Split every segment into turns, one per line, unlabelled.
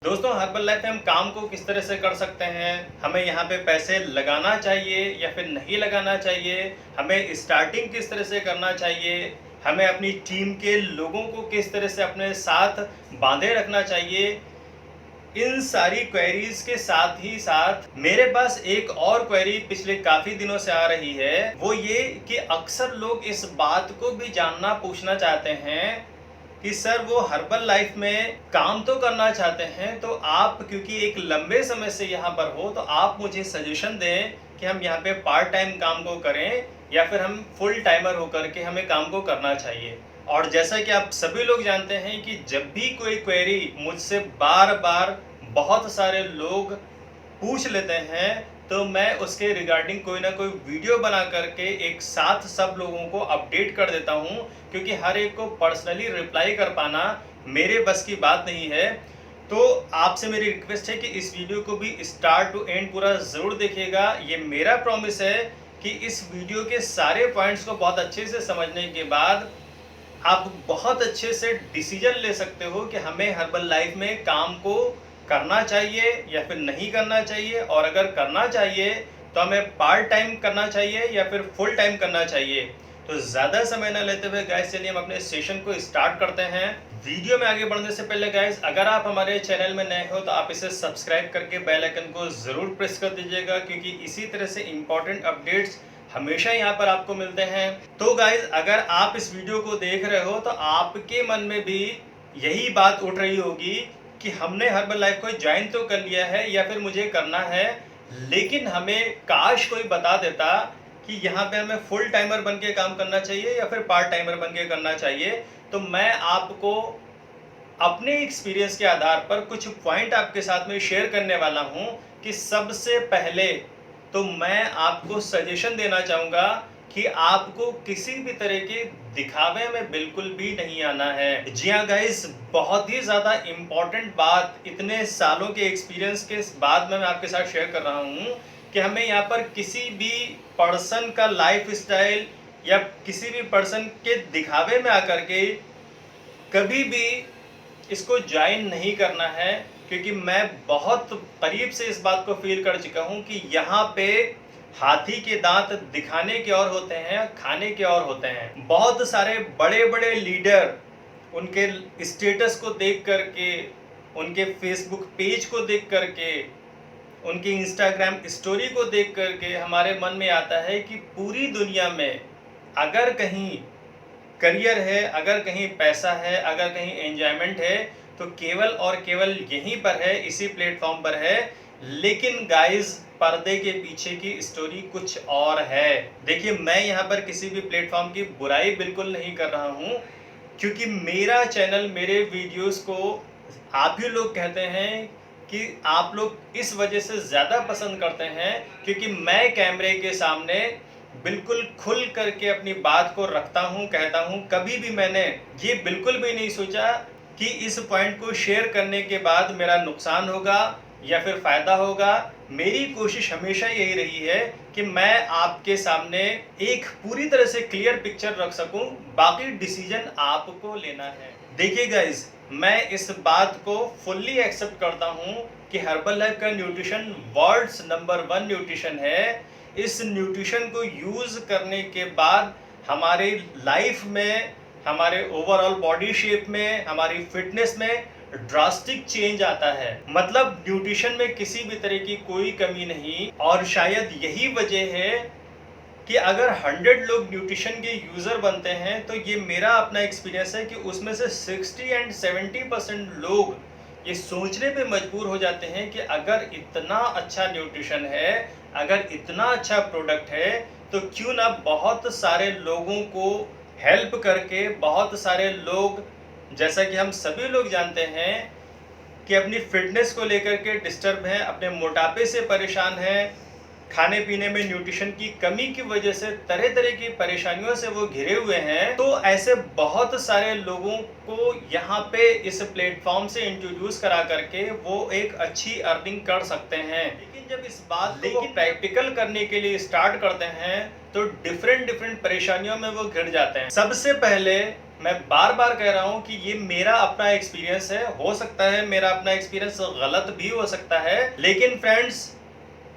दोस्तों, herbal life में हम काम को किस तरह से कर सकते हैं, हमें यहाँ पे पैसे लगाना चाहिए या फिर नहीं लगाना चाहिए, हमें स्टार्टिंग किस तरह से करना चाहिए, हमें अपनी टीम के लोगों को किस तरह से अपने साथ बांधे रखना चाहिए। इन सारी क्वेरीज के साथ ही साथ मेरे पास एक और क्वेरी पिछले काफ़ी दिनों से आ रही है, वो ये कि अक्सर लोग इस बात को भी जानना पूछना चाहते हैं कि सर वो हर्बल लाइफ में काम तो करना चाहते हैं, तो आप क्योंकि एक लंबे समय से यहाँ पर हो तो आप मुझे सजेशन दें कि हम यहाँ पे पार्ट टाइम काम को करें या फिर हम फुल टाइमर होकर के हमें काम को करना चाहिए। और जैसा कि आप सभी लोग जानते हैं कि जब भी कोई क्वेरी मुझसे बार बार बहुत सारे लोग पूछ लेते हैं तो मैं उसके रिगार्डिंग कोई ना कोई वीडियो बना करके एक साथ सब लोगों को अपडेट कर देता हूं, क्योंकि हर एक को पर्सनली रिप्लाई कर पाना मेरे बस की बात नहीं है। तो आपसे मेरी रिक्वेस्ट है कि इस वीडियो को भी स्टार्ट टू एंड पूरा ज़रूर देखिएगा। ये मेरा प्रॉमिस है कि इस वीडियो के सारे पॉइंट्स को बहुत अच्छे से समझने के बाद आप बहुत अच्छे से डिसीजन ले सकते हो कि हमें हर्बल लाइफ में काम को करना चाहिए या फिर नहीं करना चाहिए, और अगर करना चाहिए तो हमें पार्ट टाइम करना चाहिए या फिर फुल टाइम करना चाहिए। तो ज़्यादा समय ना लेते हुए गाइस, चलिए हम अपने सेशन को स्टार्ट करते हैं। वीडियो में आगे बढ़ने से पहले गाइस, अगर आप हमारे चैनल में नए हो तो आप इसे सब्सक्राइब करके बेल आइकन को ज़रूर प्रेस कर दीजिएगा, क्योंकि इसी तरह से इंपॉर्टेंट अपडेट्स हमेशा यहाँ पर आपको मिलते हैं। तो गाइज, अगर आप इस वीडियो को देख रहे हो तो आपके मन में भी यही बात उठ रही होगी कि हमने हर्बल लाइफ को ज्वाइन तो कर लिया है या फिर मुझे करना है, लेकिन हमें काश कोई बता देता कि यहाँ पे हमें फुल टाइमर बन के काम करना चाहिए या फिर पार्ट टाइमर बन के करना चाहिए। तो मैं आपको अपने एक्सपीरियंस के आधार पर कुछ पॉइंट आपके साथ में शेयर करने वाला हूँ कि सबसे पहले तो मैं आपको सजेशन देना चाहूँगा कि आपको किसी भी तरह के दिखावे में बिल्कुल भी नहीं आना है। जी हाँ गाइस, बहुत ही ज़्यादा इम्पॉर्टेंट बात इतने सालों के एक्सपीरियंस के बाद में मैं आपके साथ शेयर कर रहा हूँ कि हमें यहाँ पर किसी भी पर्सन का लाइफ स्टाइल या किसी भी पर्सन के दिखावे में आकर के कभी भी इसको ज्वाइन नहीं करना है, क्योंकि मैं बहुत करीब से इस बात को फील कर चुका हूँ कि यहाँ पे हाथी के दांत दिखाने के और होते हैं, खाने के और होते हैं। बहुत सारे बड़े बड़े लीडर उनके स्टेटस को देख करके, उनके फेसबुक पेज को देख करके, उनकी इंस्टाग्राम स्टोरी को देख करके हमारे मन में आता है कि पूरी दुनिया में अगर कहीं करियर है, अगर कहीं पैसा है, अगर कहीं एंजॉयमेंट है तो केवल और केवल यहीं पर है, इसी प्लेटफॉर्म पर है। लेकिन गाइस, पर्दे के पीछे की स्टोरी कुछ और है। देखिए, मैं यहाँ पर किसी भी प्लेटफॉर्म की बुराई बिल्कुल नहीं कर रहा हूँ, क्योंकि मेरा चैनल, मेरे वीडियोस को आप ही लोग कहते हैं कि आप लोग इस वजह से ज़्यादा पसंद करते हैं क्योंकि मैं कैमरे के सामने बिल्कुल खुल करके अपनी बात को रखता हूं, कहता हूं। कभी भी मैंने ये बिल्कुल भी नहीं सोचा कि इस पॉइंट को शेयर करने के बाद मेरा नुकसान होगा या फिर फ़ायदा होगा। मेरी कोशिश हमेशा यही रही है कि मैं आपके सामने एक पूरी तरह से क्लियर पिक्चर रख सकूं, बाकी डिसीजन आपको लेना है। देखिए गाइज, मैं इस बात को फुल्ली एक्सेप्ट करता हूं कि हर्बल लाइफ का न्यूट्रिशन वर्ल्ड्स नंबर 1 न्यूट्रिशन है। इस न्यूट्रिशन को यूज़ करने के बाद हमारे लाइफ में, हमारे ओवरऑल बॉडी शेप में, हमारी फिटनेस में ड्रास्टिक चेंज आता है। मतलब न्यूट्रिशन में किसी भी तरह की कोई कमी नहीं। और शायद यही वजह है कि अगर 100 लोग न्यूट्रिशन के यूज़र बनते हैं तो ये मेरा अपना एक्सपीरियंस है कि उसमें से 60 एंड 70% लोग ये सोचने पे मजबूर हो जाते हैं कि अगर इतना अच्छा न्यूट्रिशन है, अगर इतना अच्छा प्रोडक्ट है, तो क्यों ना बहुत सारे लोगों को हेल्प करके, बहुत सारे लोग, जैसा कि हम सभी लोग जानते हैं कि अपनी फिटनेस को लेकर के डिस्टर्ब हैं, अपने मोटापे से परेशान हैं, खाने पीने में न्यूट्रिशन की कमी की वजह से तरह तरह की परेशानियों से वो घिरे हुए हैं। तो ऐसे बहुत सारे लोगों को यहाँ पे इस प्लेटफॉर्म से इंट्रोड्यूस करा करके वो एक अच्छी अर्निंग कर सकते हैं। लेकिन जब इस बात को प्रैक्टिकल करने के लिए स्टार्ट करते हैं तो डिफरेंट परेशानियों में वो घिर जाते हैं। सबसे पहले मैं बार बार कह रहा हूं कि ये मेरा अपना एक्सपीरियंस है, हो सकता है मेरा अपना एक्सपीरियंस गलत भी हो सकता है, लेकिन फ्रेंड्स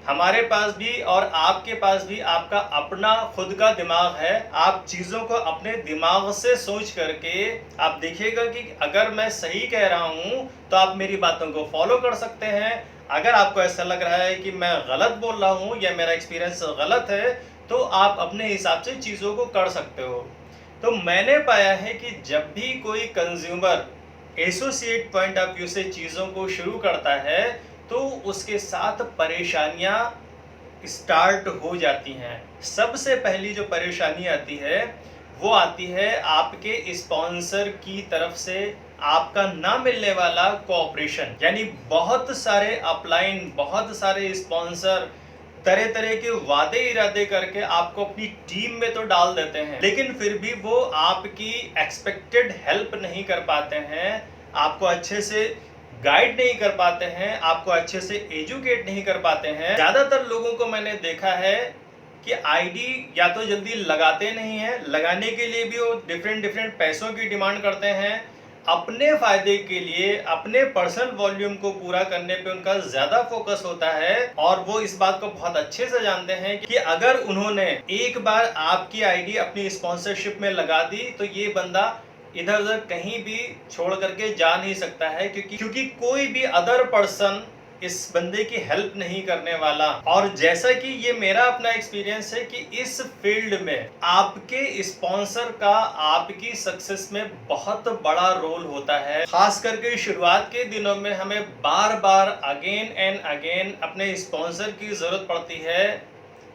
हमारे पास भी और आपके पास भी आपका अपना खुद का दिमाग है। आप चीज़ों को अपने दिमाग से सोच करके आप देखिएगा कि अगर मैं सही कह रहा हूं तो आप मेरी बातों को फॉलो कर सकते हैं। अगर आपको ऐसा लग रहा है कि मैं गलत बोल रहा हूं या मेरा एक्सपीरियंस गलत है तो आप अपने हिसाब से चीज़ों को कर सकते हो। तो मैंने पाया है कि जब भी कोई consumer associate point of view से चीज़ों को शुरू करता है तो उसके साथ परेशानियां स्टार्ट हो जाती हैं। सबसे पहली जो परेशानी आती है वो आती है आपके स्पॉन्सर की तरफ से आपका ना मिलने वाला कोऑपरेशन। यानी बहुत सारे अपलाइन, बहुत सारे स्पॉन्सर तरह तरह के वादे इरादे करके आपको अपनी टीम में तो डाल देते हैं, लेकिन फिर भी वो आपकी एक्सपेक्टेड हेल्प नहीं कर पाते हैं, आपको अच्छे से गाइड नहीं कर पाते हैं, आपको अच्छे से एजुकेट नहीं कर पाते हैं। ज़्यादातर लोगों को मैंने देखा है कि आईडी या तो जल्दी लगाते नहीं हैं, लगाने के लिए भी वो डिफरेंट पैसों की डिमांड करते हैं। अपने फायदे के लिए अपने पर्सनल वॉल्यूम को पूरा करने पे उनका ज्यादा फोकस होता है और वो इस बात को बहुत अच्छे से जानते हैं कि अगर उन्होंने एक बार आपकी आईडी अपनी स्पॉन्सरशिप में लगा दी तो ये बंदा इधर उधर कहीं भी छोड़ करके जा नहीं सकता है, क्योंकि कोई भी अदर पर्सन इस बंदे की हेल्प नहीं करने वाला। और जैसा कि ये मेरा अपना एक्सपीरियंस है कि इस फील्ड में आपके स्पॉन्सर का आपकी सक्सेस में बहुत बड़ा रोल होता है। खास करके शुरुआत के दिनों में हमें बार बार अगेन एंड अगेन अपने स्पॉन्सर की जरूरत पड़ती है।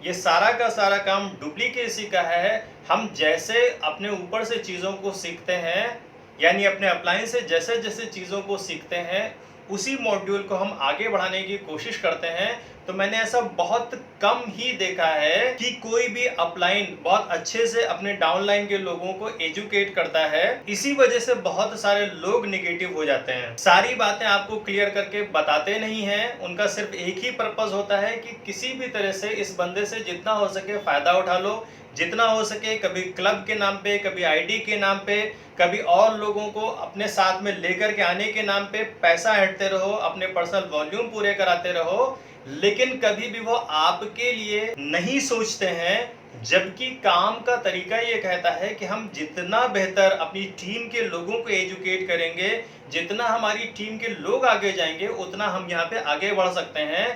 ये सारा का सारा काम डुप्लीकेसी का है। हम जैसे अपने ऊपर से चीज़ों को सीखते हैं, यानी अपने अप्लायंस से जैसे जैसे चीज़ों को सीखते हैं उसी मॉड्यूल को हम आगे बढ़ाने की कोशिश करते हैं। तो मैंने ऐसा बहुत कम ही देखा है कि कोई भी अपलाइन बहुत अच्छे से अपने डाउनलाइन के लोगों को एजुकेट करता है। इसी वजह से बहुत सारे लोग निगेटिव हो जाते हैं, सारी बातें आपको क्लियर करके बताते नहीं हैं। उनका सिर्फ एक ही पर्पस होता है कि किसी भी तरह से इस बंदे से जितना हो सके फायदा उठा लो, जितना हो सके, कभी क्लब के नाम पे, कभी आईडी के नाम पे, कभी और लोगों को अपने साथ में लेकर के आने के नाम पे पैसा ऐंठते रहो, अपने पर्सनल वॉल्यूम पूरे कराते रहो, लेकिन कभी भी वो आपके लिए नहीं सोचते हैं। जबकि काम का तरीका ये कहता है कि हम जितना बेहतर अपनी टीम के लोगों को एजुकेट करेंगे, जितना हमारी टीम के लोग आगे जाएंगे, उतना हम यहाँ पे आगे बढ़ सकते हैं।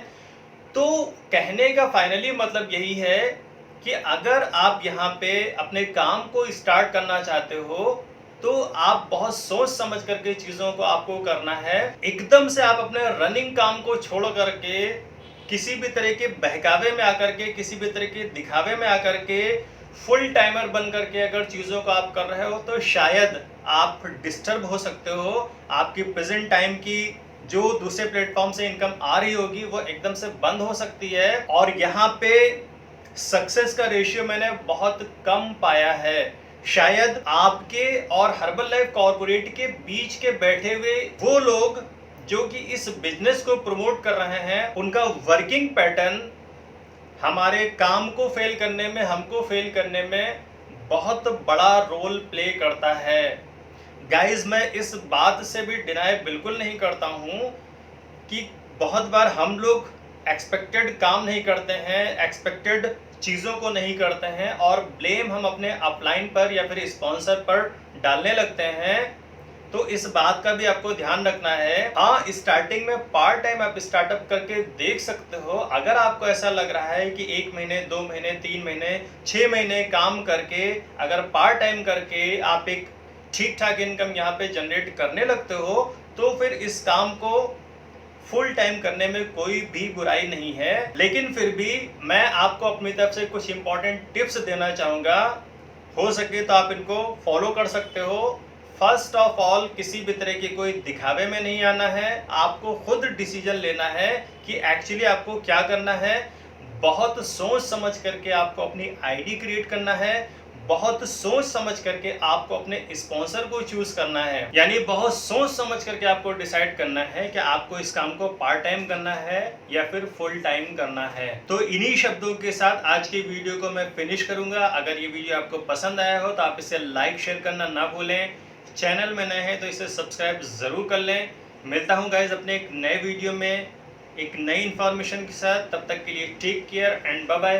तो कहने का फाइनली मतलब यही है कि अगर आप यहाँ पे अपने काम को स्टार्ट करना चाहते हो तो आप बहुत सोच समझ करके चीज़ों को आपको करना है। एकदम से आप अपने रनिंग काम को छोड़ करके किसी भी तरह के बहकावे में आकर के, किसी भी तरह के दिखावे में आकर के फुल टाइमर बन करके अगर चीज़ों को आप कर रहे हो तो शायद आप डिस्टर्ब हो सकते हो। आपकी प्रेजेंट टाइम की जो दूसरे प्लेटफॉर्म से इनकम आ रही होगी वो एकदम से बंद हो सकती है। और यहाँ पे सक्सेस का रेशियो मैंने बहुत कम पाया है। शायद आपके और हर्बल लाइफ कॉर्पोरेट के बीच के बैठे हुए वो लोग जो कि इस बिजनेस को प्रमोट कर रहे हैं, उनका वर्किंग पैटर्न हमारे काम को फेल करने में, हमको फेल करने में बहुत बड़ा रोल प्ले करता है। गाइस, मैं इस बात से भी डिनाई बिल्कुल नहीं करता हूँ कि बहुत बार हम लोग एक्सपेक्टेड काम नहीं करते हैं, एक्सपेक्टेड चीज़ों को नहीं करते हैं और ब्लेम हम अपने अपलाइन पर या फिर स्पॉन्सर पर डालने लगते हैं। तो इस बात का भी आपको ध्यान रखना है। हाँ, स्टार्टिंग में पार्ट टाइम आप स्टार्टअप करके देख सकते हो। अगर आपको ऐसा लग रहा है कि 1 महीने, 2 महीने, 3 महीने, 6 महीने काम करके अगर पार्ट टाइम करके आप एक ठीक ठाक इनकम यहाँ पे जनरेट करने लगते हो तो फिर इस काम को फुल टाइम करने में कोई भी बुराई नहीं है। लेकिन फिर भी मैं आपको अपनी तरफ से कुछ इंपॉर्टेंट टिप्स देना चाहूँगा, हो सके तो आप इनको फॉलो कर सकते हो। फर्स्ट ऑफ ऑल, किसी भी तरह की कोई दिखावे में नहीं आना है। आपको खुद डिसीजन लेना है कि एक्चुअली आपको क्या करना है। बहुत सोच समझ करके आपको अपनी आईडी क्रिएट करना है, बहुत सोच समझ करके आपको अपने स्पॉन्सर को चूज करना है। यानी बहुत सोच समझ करके आपको डिसाइड करना है कि आपको इस काम को पार्ट टाइम करना है या फिर फुल टाइम करना है। तो इन्हीं शब्दों के साथ आज की वीडियो को मैं फिनिश करूंगा। अगर ये वीडियो आपको पसंद आया हो तो आप इसे लाइक शेयर करना ना भूलें। चैनल में नए हैं तो इसे सब्सक्राइब जरूर कर लें। मिलता हूं गाइज अपने एक नए वीडियो में एक नई इंफॉर्मेशन के साथ। तब तक के लिए take care and bye bye.